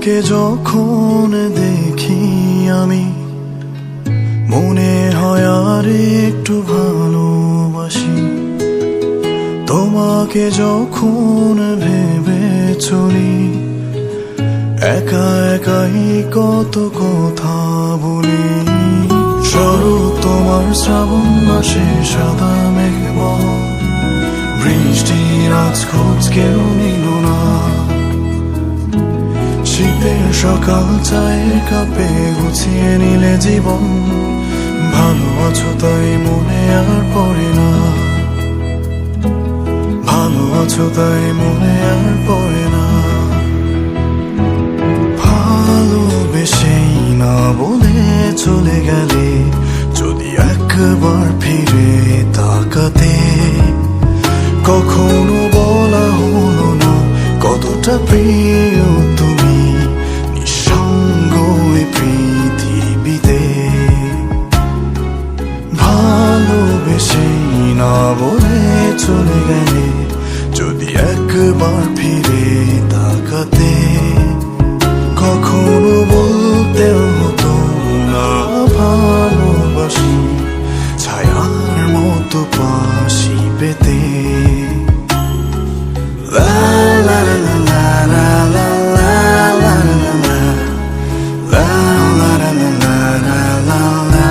তোমাকে যখন দেখি আমি মনে হয় আর একটু ভালোবাসি। তোমাকে যখন ভেবে চলি একা একাই কত কথা বলি। শরৎ তোমার শ্রাবণ মাসে সাদা মেঘ বহর, বৃষ্টির আজ খোঁজ কেউ নিল না। শীতের সকাল চায়ের কাপে গুছিয়ে নিলে জীবন, ভালো আছো তাই মনে আর পড়ে না। ভালো আছো তাই মনে আর পড়ে না। ভালোবেসেই না বলে চলে গেলে, যদি একবার ফিরে তাকাতে। কখনো বলা হলো না কতটা প্রিয় তুমি নিঃসঙ্গ এই পৃথিবীতে। ভালোবেসেই না বলে চলে গেলে, যদি একবার ফিরে তাকাতে। কখনো বলতেও হতো না ভালোবাসি, ছায়ার মতো পাশি পেতে। লা লা লা লা লা লা লা লা লা লা লা লা লা লা।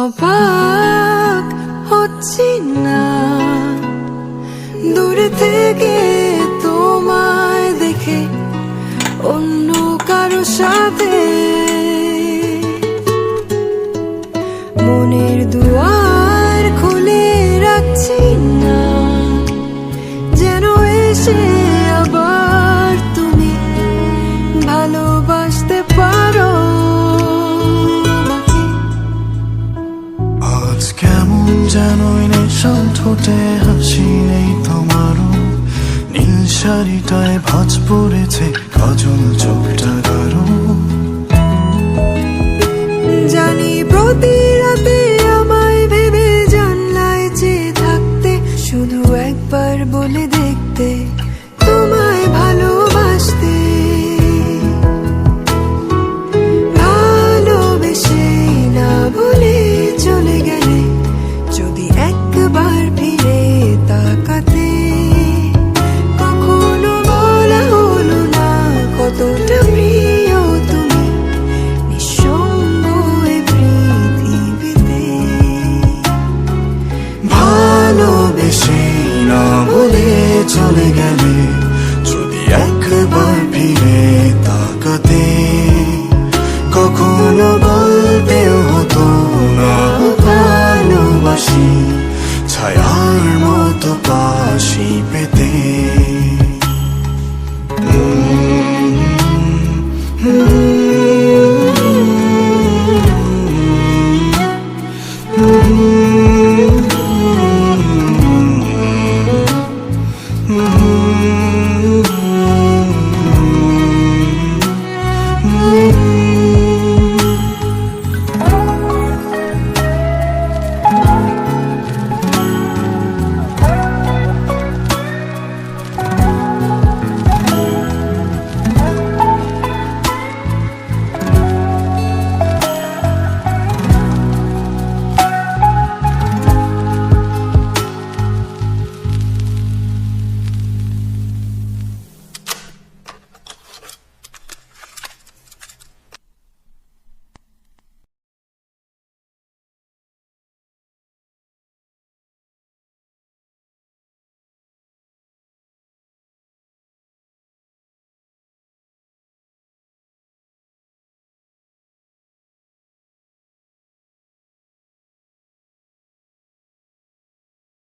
অবাক হচ্ছি না দূরে থেকে তোমায় দেখে অন্য কারো সাথে। মনের দুয়ার খুলে রাখছি না, যেন এসে আবার তুমি ভালোবাসতে পারো। আজ কেমন যেনই নেশান ঠোঁটে হাসি নেই তোমারও, নীল শাড়িটায় ভাঁজ পড়েছে কাজল চোখ